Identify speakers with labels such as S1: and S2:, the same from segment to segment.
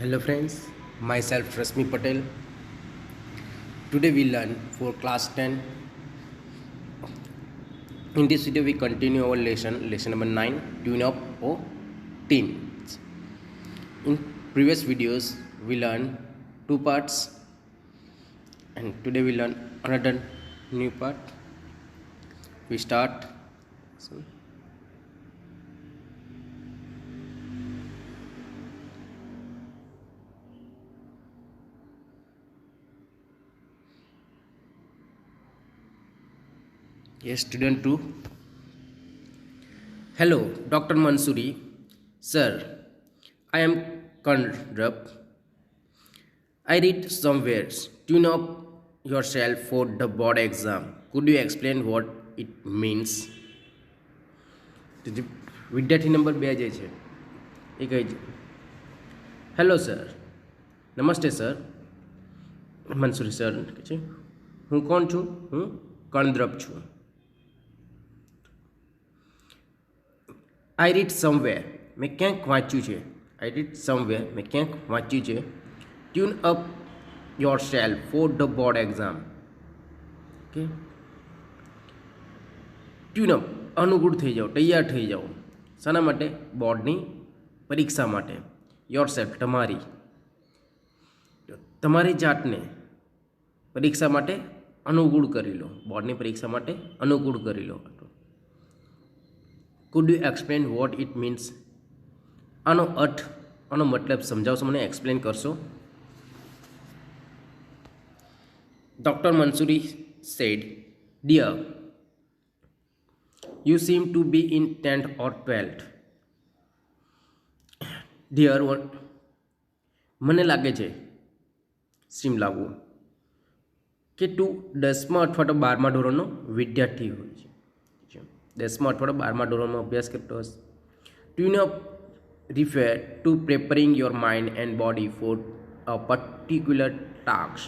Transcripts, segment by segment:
S1: Hello friends, myself Rasmi Patel. Today we learn for class 10. In this video we continue our lesson number 9, tune up or teens. In previous videos we learned two parts and today we learn another new part. We start. Yes, student 2. Hello, Dr. Mansuri. Sir, I am Kandrap. I read somewhere, tune up yourself for the board exam. Could you explain what it means? વિદ્યાર્થી number 2 જે છે એ કહે છે, hello sir, નમસ્તે sir. Mansuri sir કહે છે, હું કોણ છું? હું કણદ્રપ છું. આઈ રીડ સમવેર, મેં ક્યાંક વાંચ્યું છે. આઈ રીડ સમવેર, મેં ક્યાંક વાંચ્યું છે. Tune up your self for the board exam. Okay, tune up, અનુકૂળ થઈ જાઓ, તૈયાર થઈ જાઓ. શાના માટે? બોર્ડની પરીક્ષા માટે. યોર સેલ્ફ, તમારી જાતને પરીક્ષા માટે અનુકૂળ કરી લો. બોર્ડની પરીક્ષા માટે અનુકૂળ કરી લો. Could you explain what it means? આનો અર્થ, આનો મતલબ સમજાવશો મને? એક્સપ્લેન કરશો? Doctor Mansuri said, dear, you seem to be in 10th or 12th. Dear one, મને લાગે છે, સીમ લાગવું, કે તું 10મા અથવા તો 12મા ધોરણનો વિદ્યાર્થી હોય છે. 10મા અથવા તો 12મા ધોરણમાં અભ્યાસ કરતો હશે. Tune up refer to preparing your mind and body for a particular task.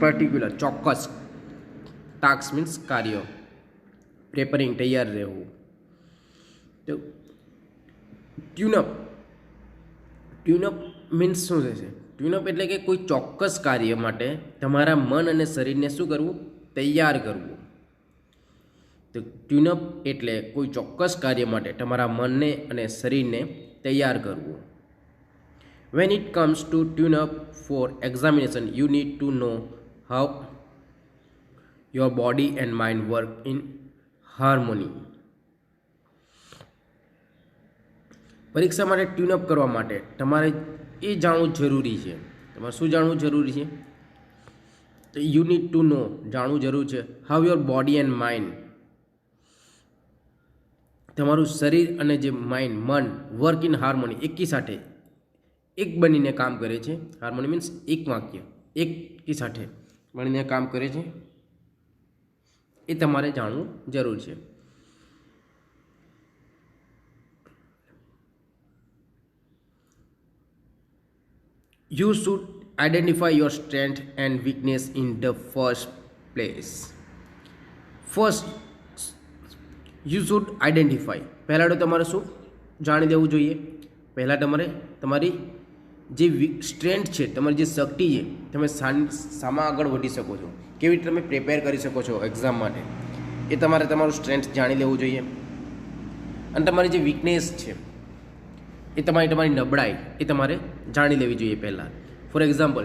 S1: Particular, ચોક્કસ. task means કાર્ય. પ્રેપરિંગ, તૈયાર રહેવું. તો ટ્યુનઅપ મીન્સ શું થશે? ટ્યુનઅપ એટલે કે કોઈ ચોક્કસ કાર્ય માટે તમારા મન અને શરીરને શું કરવું? તૈયાર કરવું. તો ટ્યુનઅપ એટલે કોઈ ચોક્કસ કાર્ય માટે તમારા મનને અને શરીરને તૈયાર કરવું. When it comes to tune up for examination you need to know how your body and mind work in harmony. પરીક્ષા માટે ટ્યુનઅપ કરવા માટે તમારે એ જાણવું જરૂરી છે. તમારે શું જાણવું જરૂરી છે? યુ નીડ ટુ નો, જાણવું જરૂર છે. How your body and mind, તમારું શરીર અને જે માઇન્ડ, મન, વર્ક ઇન હાર્મોની, એકી સાથે, એક બનીને કામ કરે છે. હાર્મોની મીન્સ એક વાક્ય, એકી સાથે બનીને કામ કરે છે. એ તમારે જાણવું જરૂર છે. You should identify your strength and weakness in the first place. First you should identify, પહેલાં તો તમારે શું જાણી દેવું જોઈએ? પહેલાં તમારે તમારી જે સ્ટ્રેન્થ છે, તમારી જે શક્તિ છે, તમે શામાં આગળ વધી શકો છો, કેવી રીતે તમે પ્રિપેર કરી શકો છો એક્ઝામ માટે, એ તમારે તમારું સ્ટ્રેન્થ જાણી લેવું જોઈએ. અને તમારી જે વીકનેસ છે, એ તમારી નબળાઈ, એ તમારે જાણી લેવી જોઈએ પહેલાં. ફોર એક્ઝામ્પલ,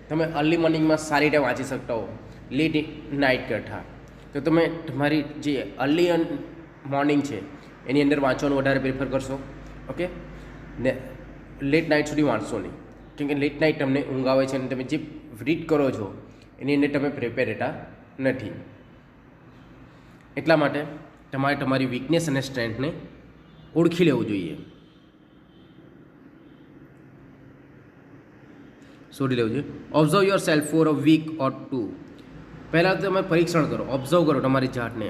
S1: તમે અર્લી મોર્નિંગમાં સારી રીતે વાંચી શકતા હો લેટ નાઇટ કરતાં, તો તમે તમારી જે અર્લી મોર્નિંગ છે એની અંદર વાંચવાનું વધારે પ્રિફર કરશો. ઓકે, ને લેટ નાઇટ સુધી વાંચશો નહીં, કેમ કે લેટ નાઇટ તમને ઊંઘ આવે છે અને તમે જે રીડ કરો છો એની અંદર તમે પ્રિપેર રહેતા નથી. એટલા માટે તમારે તમારી વીકનેસ અને સ્ટ્રેન્થને ઓળખી લેવું જોઈએ, શોધી લેવું જોઈએ. Observe yourself for a week or two. પહેલાં તમે પરીક્ષણ કરો, ઓબ્ઝર્વ કરો તમારી જાતને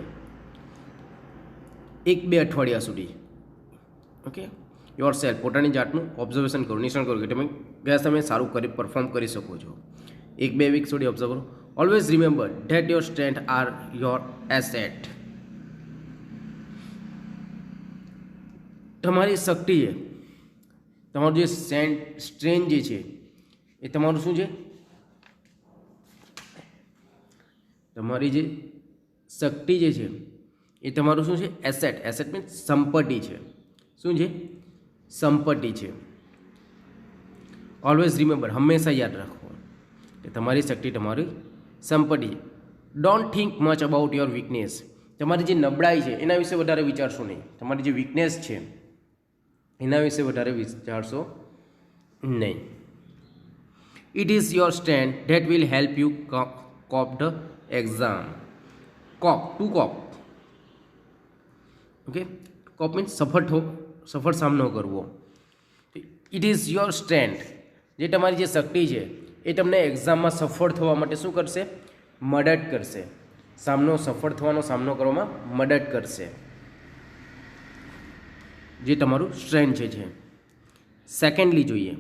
S1: 1-2 અઠવાડિયા સુધી. ઓકે, યોર સેલ્ફ, પોતાની જાતનું ઓબ્ઝર્વેશન કરો, નિરીક્ષણ કરો કે તમે ગયા સમયે સારું પરફોર્મ કરી શકો છો. 1-2 વીક સુધી ઓબ્ઝર્વ કરો. Always remember that your strength are your asset. તમારી શક્તિ છે તમારું જે સ્ટ્રેન્થ જે છે એ તમારું શું છે, તમારી જે શક્તિ જે છે એ તમારું શું છે, એસેટ. એસેટ મીન્સ સંપત્તિ છે. શું છે? સંપત્તિ છે. ઓલવેઝ રિમેમ્બર, હંમેશા યાદ રાખો કે તમારી શક્તિ તમારી સંપત્તિ છે. Don't think much about your weakness. તમારી જે નબળાઈ છે એના વિશે વધારે વિચારશો નહીં. તમારી જે વીકનેસ છે એના વિશે વધારે વિચારશો નહીં. It is your strength that will help you cope the exam. Cope, to cope. Okay, cope means સફળ સામનો કરવો. ઇટ ઇઝ યોર સ્ટ્રેન્થ, જે તમારી જે શક્તિ છે એ તમને એક્ઝામમાં સફળ થવા માટે શું કરશે? મદદ કરશે. સફળ થવાનો સામનો કરવામાં મદદ કરશે, જે તમારું સ્ટ્રેન્થ છે. સેકન્ડલી જોઈએ,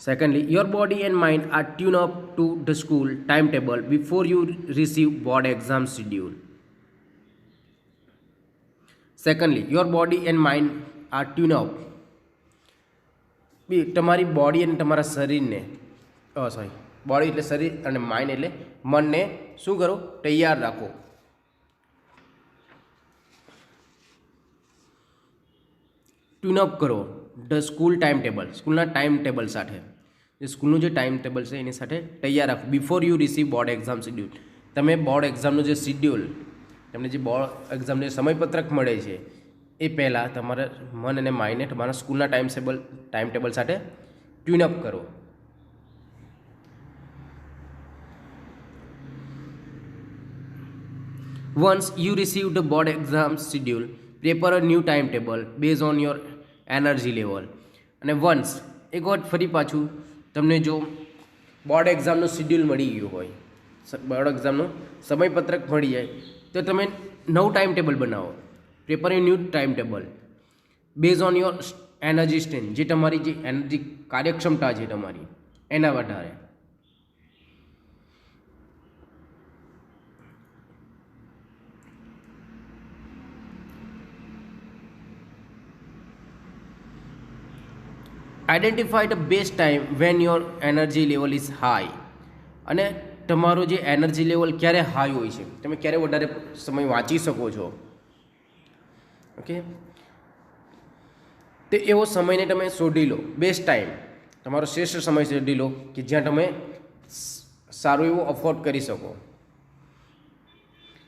S1: secondly, your body and mind are tuned up to the school timetable before you receive board exam schedule. Secondly, your body and mind are tuned up. તમારી બોડી અને તમારા શરીરને બોડી એટલે શરીર અને માઇન્ડ એટલે મનને શું કરો? તૈયાર રાખો. ટ્યુન અપ કરો ધ સ્કૂલ ટાઈમ ટેબલ, સ્કૂલના ટાઈમ ટેબલ સાથે. જે સ્કૂલનું જે ટાઈમ ટેબલ છે એની સાથે તૈયાર રાખો. Before you receive board exam schedule. તમે બોર્ડ એક્ઝામનું જે શિડ્યુલ, તમને જે બોર્ડ એક્ઝામનું જે સમયપત્રક મળે છે એ પહેલાં તમારા મન અને માઇન્ડને તમારા સ્કૂલના ટાઈમ ટેબલ સાથે ટ્યુન અપ કરો. Once you receive the board exam schedule, prepare a new timetable based on your energy level. અને વન્સ એક વખત ફરી પાછું તમને જો બોર્ડ એક્ઝામનું શિડ્યુલ મળી ગયું હોય, બોર્ડ એક્ઝામનું સમયપત્રક મળી જાય, તો તમે નવું ટાઈમ ટેબલ બનાવો. Prepare A new time table base on your energy strength, જે તમારી જે એનર્જી કાર્યક્ષમતા છે તમારી એના વધારે. Identify the best time van your energy level is high. અને તમારો જે એનર્જી લેવલ ક્યારે હાઈ હોય છે, તમે ક્યારે વધારે સમય વાંચી શકો છો. ઓકે, તે એવો સમયને તમે શોધી લો. બેસ્ટ ટાઈમ, તમારો શ્રેષ્ઠ સમય શોધી લો કે જ્યાં તમે સારું એવું અફોર્ડ કરી શકો.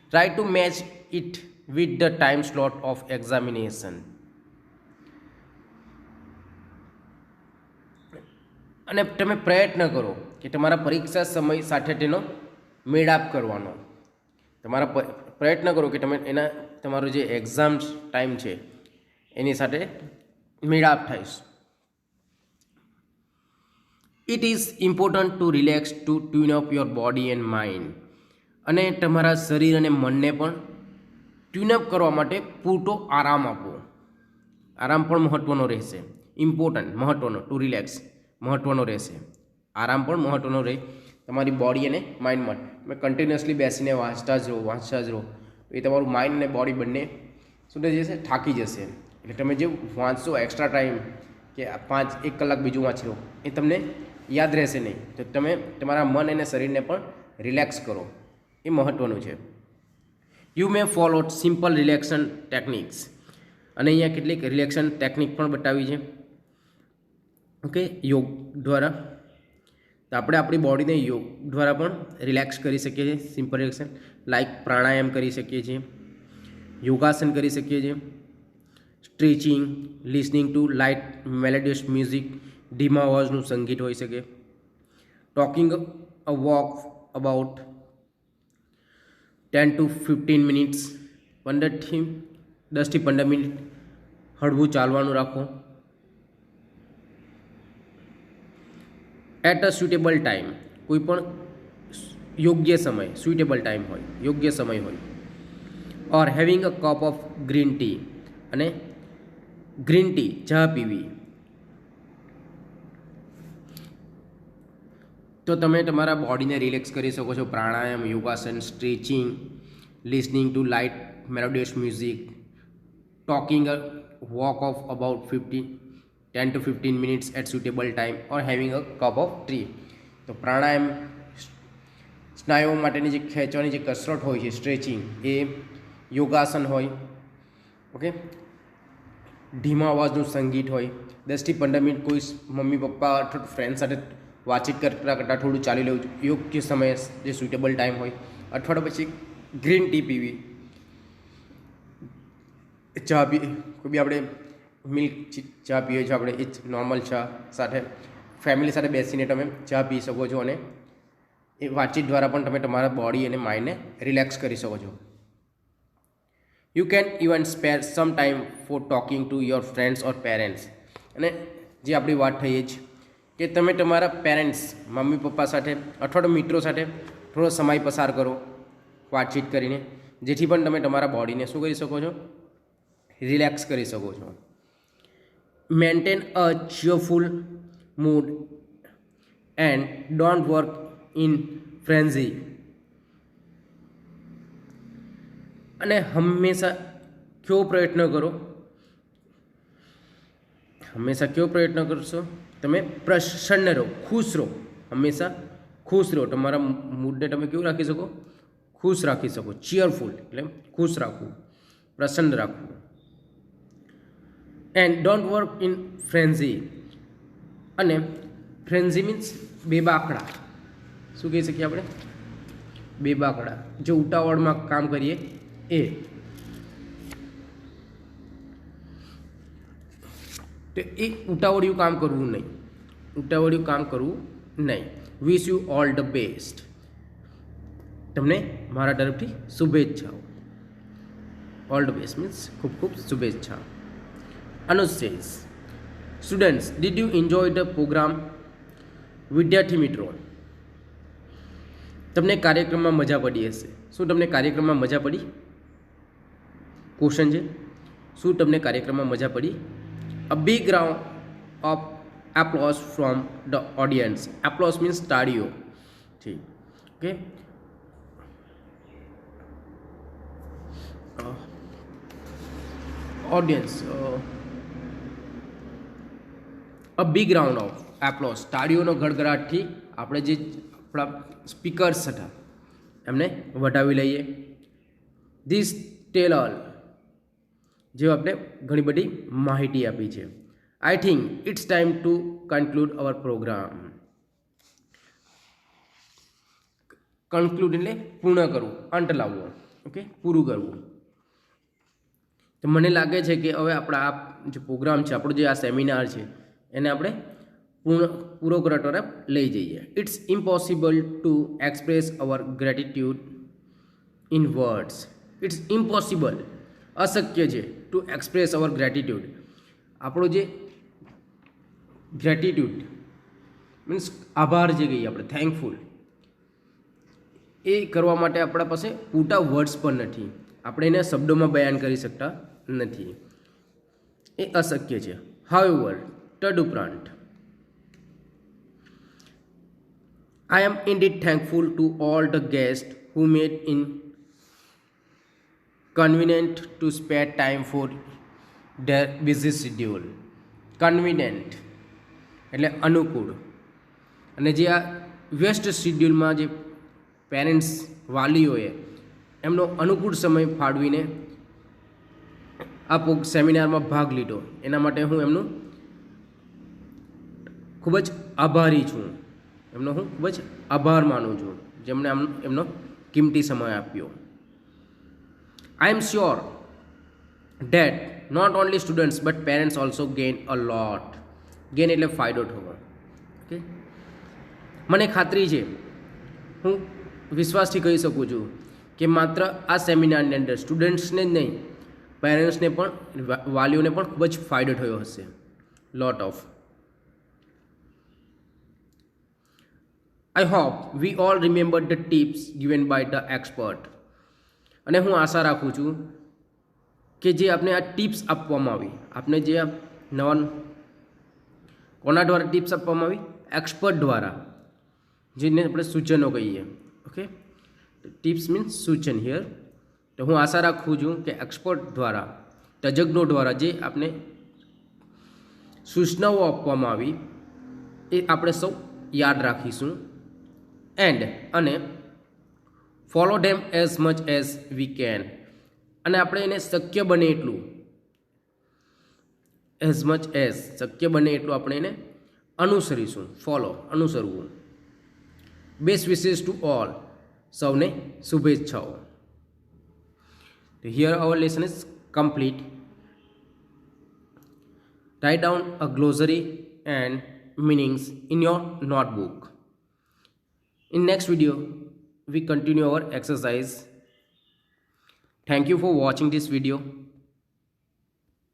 S1: Try to match it with the time slot of examination. અને તમે પ્રયત્ન કરો કે તમારા પરીક્ષા સમય સાથે તેનો મેળાપ કરવાનો. તમારા પ્રયત્ન કરો કે તમે તમારો જે એક્ઝામ ટાઈમ છે એની સાથે મેળાપ થાય. It is important to relax to tune up your body and mind. અને તમારા શરીર અને મનને પણ ટ્યુનઅપ કરવા માટે પૂરતો આરામ આપો. આરામ પણ મહત્ત્વનો રહેશે. ઇમ્પોર્ટન્ટ, મહત્ત્વનો, ટુ રિલેક્સ મહત્ત્વનો રહેશે. આરામ પણ મહત્ત્વનો રહે તમારી બોડી અને માઇન્ડમાં. તમે કન્ટિન્યુઅસલી બેસીને વાંચતા જ રહો તો એ તમારું માઇન્ડ અને બોડી બંને શું થઈ જશે? થાકી જશે. એટલે તમે જે વાંચશો એક્સ્ટ્રા ટાઈમ કે 1 કલાક બીજું વાંચી લો, એ તમને યાદ રહેશે નહીં. તો તમે તમારા મન અને શરીરને પણ રિલેક્સ કરો, એ મહત્ત્વનું છે. You may follow simple relaxation techniques. અને અહીંયા કેટલીક રિલેક્શન ટેકનિક પણ બતાવી છે. ઓકે, યોગ દ્વારા. તો આપણે આપણી બોડીને યોગ દ્વારા પણ રિલેક્સ કરી શકીએ છીએ. સિમ્પલ રિલેક્શન લાઈક પ્રાણાયામ કરી શકીએ છીએ, યોગાસન કરી શકીએ છીએ, stretching, listening to light melodious music, ધીમા અવાજનું સંગીત હોઈ શકે, talking a walk about 10 to 15 minutes, 10 થી 15 મિનિટ હળવું ચાલવાનું રાખો. એટ અ સુટેબલ ટાઈમ, કોઈ પણ યોગ્ય સમય, સુટેબલ ટાઈમ હોય, યોગ્ય સમય હોય. Or having a cup of green tea, અને ગ્રીન ટી ચા પીવી. તો તમે તમારા બોડીને રિલેક્સ કરી શકો છો. પ્રાણાયામ, યોગાસન, stretching, listening to light melodious music, talking a walk of about 10 to 15 minutes at suitable time or having a cup of tea. તો પ્રાણાયામ સ્નાયુઓ માટેની જે ખેંચવાની જે કસરત હોય છે સ્ટ્રેચિંગ એ યોગાસન હોય. ઓકે, ધીમા અવાજનું સંગીત હોય, 10થી 15 મિનિટ કોઈ મમ્મી પપ્પા અથવા ફ્રેન્ડ સાથે વાતચીત કરતાં કરતાં થોડું ચાલી લેવું યોગ્ય સમયે જે સુટેબલ ટાઈમ હોય. અઠવાડિયા પછી ગ્રીન ટી પીવી, ચા પી કોઈ બી આપણે મિલ્ક ચા પીએ છીએ આપણે એ જ નોર્મલ ચા સાથે ફેમિલી સાથે બેસીને તમે ચા પી શકો છો અને એ વાતચીત દ્વારા પણ તમે તમારા બોડી અને માઇન્ડને રિલેક્સ કરી શકો છો. You can even spare some time for talking to your friends or parents. અને જે આપણી વાત થઈ જ કે તમે તમારા પેરેન્ટ્સ મમ્મી પપ્પા સાથે અથવા તો મિત્રો સાથે થોડો સમય પસાર કરો વાતચીત કરીને, જેથી પણ તમે તમારા બોડીને શું કરી શકો છો, રિલેક્સ કરી શકો છો. Maintain a ચીયરફુલ mood and don't work in ફ્રેન્ઝી. અને હંમેશા કેવો પ્રયત્ન કરશો તમે પ્રસન્ન રહો, ખુશ રહો, હંમેશા ખુશ રહો. તમારા મૂડને તમે કેવું રાખી શકો, ખુશ રાખી શકો. ચીયરફુલ એટલે ખુશ રાખવું, પ્રસન્ન રાખવું. And don't work in ફ્રેન્ઝી. અને ફ્રેન્ઝી મીન્સ બેબાકડા. શું કહી શકીએ આપણે, બેબાકડા, જે ઉતાવળમાં કામ કરીએ એ. તો એ ઉતાવળિયું કામ કરવું નહીં. Wish you all the best. તમને મારા તરફથી શુભેચ્છાઓ. ઓલ ધ બેસ્ટ મીન્સ ખૂબ ખૂબ શુભેચ્છા. Anuj says, students did you enjoy the programme. વિદ્યાર્થી મિત્રો, તમને કાર્યક્રમમાં મજા પડી હશે. શું તમને કાર્યક્રમમાં મજા પડી? ક્વેશ્ચન છે, શું તમને કાર્યક્રમમાં મજા પડી? A big round of applause from the audience. Applause means તાળીઓ. ઠીક, okay. Audience, a big round of applause. તાળીઓનો ગડગડાટથી આપણે જે આપણા સ્પીકર્સ હતા એમને વટાવી લઈએ. ધીસ ટેલ ઓલ, જે આપણે ઘણી બધી માહિતી આપી છે. I think it's time to conclude our program. Conclude એટલે પૂર્ણ કરવું, અંત લાવવો. ઓકે, પૂરું કરવું. તો મને લાગે છે કે હવે આપણા આ જે પ્રોગ્રામ છે, આપણો જે આ સેમિનાર છે એને આપણે પૂરો કરવા તરફ લઈ જઈએ. It's impossible to express our gratitude in words. It's impossible, અશક્ય છે, ટુ એક્સપ્રેસ અવર ગ્રેટિટ્યૂડ. આપણો જે ગ્રેટિટ્યૂડ મીન્સ આભાર જે કહીએ આપણે, થેન્કફુલ, એ કરવા માટે આપણા પાસે પૂરતા વર્ડ્સ પણ નથી. આપણે એને શબ્દોમાં બયાન કરી શકતા નથી, એ અશક્ય છે. હાવેવર, તદુપરાંત, I am indeed thankful to all the guest who made in convenient to spare time for their busy schedule. Convenient એટલે અનુકૂળ. અને જે આ વ્યસ્ત શિડ્યુલમાં જે પેરેન્ટ્સ વાલીઓએ એમનો અનુકૂળ સમય ફાળવીને આ સેમિનારમાં ભાગ લીધો, એના માટે હું એમનું ખૂબ જ આભારી છું. હું ખૂબ જ આભાર માનું છું જેમણે એમનો કિંમતી સમય આપ્યો. I am sure that not only students but parents also gain a lot. Gain એટલે ફાયદો થવો. ઓકે, મને ખાતરી છે, હું વિશ્વાસથી કહી શકું છું કે માત્ર આ સેમિનારની અંદર સ્ટુડન્ટ્સને જ નહીં, પેરેન્ટ્સને પણ, વાલીઓને પણ ખૂબ જ ફાયદો થયો હશે. Lot of. I hope we all remember the tips given by the expert. અને હું આશા રાખું છું કે જે આપણે આ ટિપ્સ આપવામાં આવી, આપણે જે આ નવા કોના દ્વારા ટિપ્સ આપવામાં આવી, એક્સપર્ટ દ્વારા, જેને આપણે સૂચનો કહીએ. ઓકે, ટિપ્સ મીન્સ સૂચન હિયર. તો હું આશા રાખું છું કે એક્સપર્ટ દ્વારા તજજ્ઞો દ્વારા જે આપણે સૂચનાઓ આપવામાં આવી એ આપણે સૌ યાદ રાખીશું. એન્ડ અને follow them as much as we can, અને આપણે એને શક્ય બને એટલું એઝ મચ એઝ શક્ય બને એટલું આપણે એને અનુસરીશું. ફોલો અનુસરવું. બેસ્ટ વિશેસ ટુ ઓલ, સૌને શુભેચ્છાઓ. Here our lesson is complete. Write down a glossary and meanings in your notebook. In next video, we continue our exercise. Thank you for watching this video.